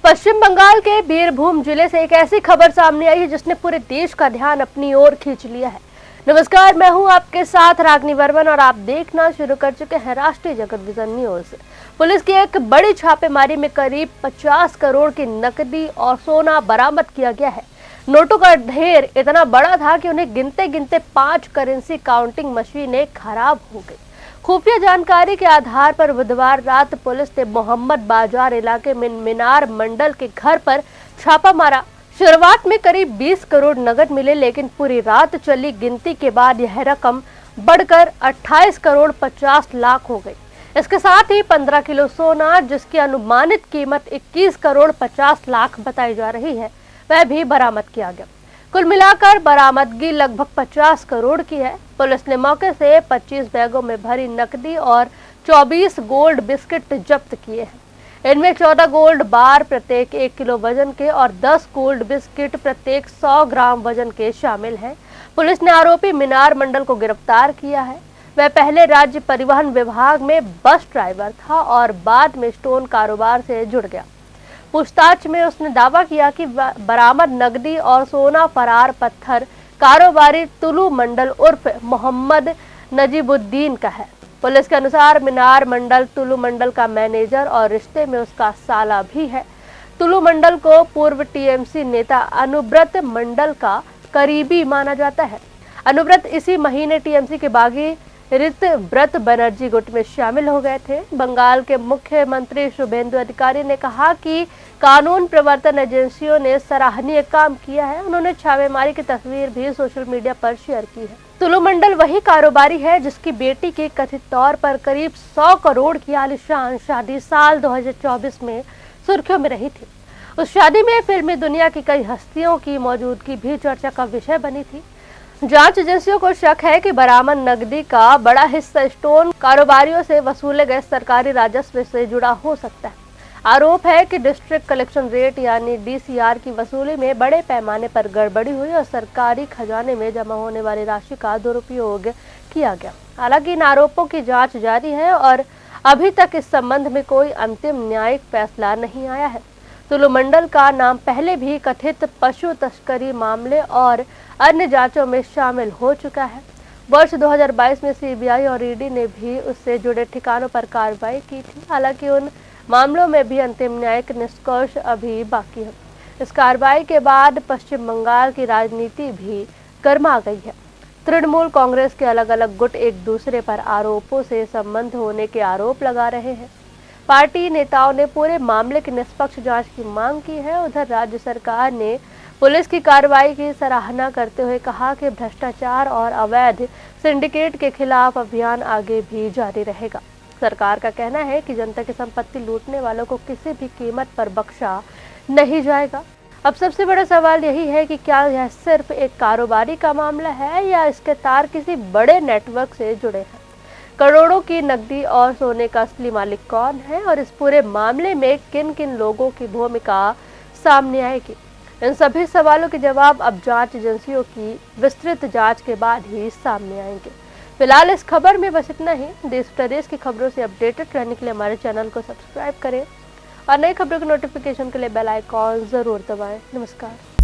पश्चिम बंगाल के बीरभूम जिले से एक ऐसी खबर सामने आई है जिसने पूरे देश का ध्यान अपनी ओर खींच लिया है। नमस्कार, मैं हूं आपके साथ रागनी वर्मन और आप देखना शुरू कर चुके हैं राष्ट्रीय जगत विजन न्यूज। पुलिस की एक बड़ी छापेमारी में करीब 50 करोड़ की नकदी और सोना बरामद किया गया है। नोटों का ढेर इतना बड़ा था कि उन्हें गिनते गिनते 5 करेंसी काउंटिंग मशीनें खराब हो गई। खुफिया जानकारी के आधार पर बुधवार रात पुलिस ने मोहम्मद बाजार इलाके में मीनार मंडल के घर पर छापा मारा। शुरुआत में करीब 20 करोड़ नकद मिले, लेकिन पूरी रात चली गिनती के बाद यह रकम बढ़कर 28 करोड़ 50 लाख हो गई। इसके साथ ही 15 किलो सोना, जिसकी अनुमानित कीमत 21 करोड़ 50 लाख बताई जा रही है, वह भी बरामद किया गया। कुल मिलाकर बरामदगी लगभग 50 करोड़ की है। पुलिस ने मौके से 25 बैगों में भरी नकदी और 24 गोल्ड बिस्किट जब्त किए हैं। इनमें 14 गोल्ड बार प्रत्येक 1 किलो वजन के और 10 गोल्ड बिस्किट प्रत्येक 100 ग्राम वजन के शामिल हैं। पुलिस ने आरोपी मीनार मंडल को गिरफ्तार किया है। वह पहले राज्य परिवहन विभाग में बस ड्राइवर था और बाद में स्टोन कारोबार से जुड़ गया। पूछताछ में उसने दावा किया कि बरामद नकदी और सोना फरार पत्थर कारोबारी तुलू मंडल उर्फ मोहम्मद नजीबुद्दीन का है। पुलिस के अनुसार मीनार मंडल तुलू मंडल का मैनेजर और रिश्ते में उसका साला भी है। तुलू मंडल को पूर्व टीएमसी नेता अनुब्रत मंडल का करीबी माना जाता है। अनुब्रत इसी महीने टीएमसी के बागी ऋतव्रत बनर्जी गुट में शामिल हो गए थे। बंगाल के मुख्यमंत्री शुभेंदु अधिकारी ने कहा कि कानून प्रवर्तन एजेंसियों ने सराहनीय काम किया है। उन्होंने छापेमारी की तस्वीर भी सोशल मीडिया पर शेयर की है। तुलू मंडल वही कारोबारी है जिसकी बेटी की कथित तौर पर करीब 100 करोड़ की आलीशान शादी साल 2024 में सुर्खियों में रही थी। उस शादी में फिल्मी दुनिया की कई हस्तियों की मौजूदगी भी चर्चा का विषय बनी थी। जांच एजेंसियों को शक है कि बरामद नकदी का बड़ा हिस्सा स्टोन कारोबारियों से वसूले गए सरकारी राजस्व से जुड़ा हो सकता है। आरोप है कि डिस्ट्रिक्ट कलेक्शन रेट यानी डीसीआर की वसूली में बड़े पैमाने पर गड़बड़ी हुई और सरकारी खजाने में जमा होने वाली राशि का दुरुपयोग किया गया। हालांकि इन आरोपों की जांच जारी है और अभी तक इस संबंध में कोई अंतिम न्यायिक फैसला नहीं आया है। तुलू मंडल का नाम पहले भी कथित पशु तस्करी मामले और अन्य जांचों में शामिल हो चुका है। वर्ष 2022 में सीबीआई और ईडी ने भी उससे जुड़े ठिकानों पर कार्रवाई की थी। हालांकि उन मामलों में भी अंतिम न्यायिक निष्कर्ष अभी बाकी है। इस कार्रवाई के बाद पश्चिम बंगाल की राजनीति भी गर्मा गई है। तृणमूल कांग्रेस के अलग अलग गुट एक दूसरे पर आरोपों से संबंध होने के आरोप लगा रहे हैं। पार्टी नेताओं ने पूरे मामले की निष्पक्ष जांच की मांग की है। उधर राज्य सरकार ने पुलिस की कार्रवाई की सराहना करते हुए कहा कि भ्रष्टाचार और अवैध सिंडिकेट के खिलाफ अभियान आगे भी जारी रहेगा। सरकार का कहना है कि जनता की संपत्ति लूटने वालों को किसी भी कीमत पर बख्शा नहीं जाएगा। अब सबसे बड़ा सवाल यही है कि क्या यह सिर्फ एक कारोबारी का मामला है या इसके तार किसी बड़े नेटवर्क से जुड़े हैं। करोड़ों की नकदी और सोने का असली मालिक कौन है और इस पूरे मामले में किन किन लोगों की भूमिका सामने आएगी। इन सभी सवालों के जवाब अब जांच एजेंसियों की विस्तृत जांच के बाद ही सामने आएंगे। फिलहाल इस खबर में बस इतना ही। देश प्रदेश की खबरों से अपडेटेड रहने के लिए हमारे चैनल को सब्सक्राइब करें और नई खबरों की नोटिफिकेशन के लिए बेल आइकॉन जरूर दबाएं। नमस्कार।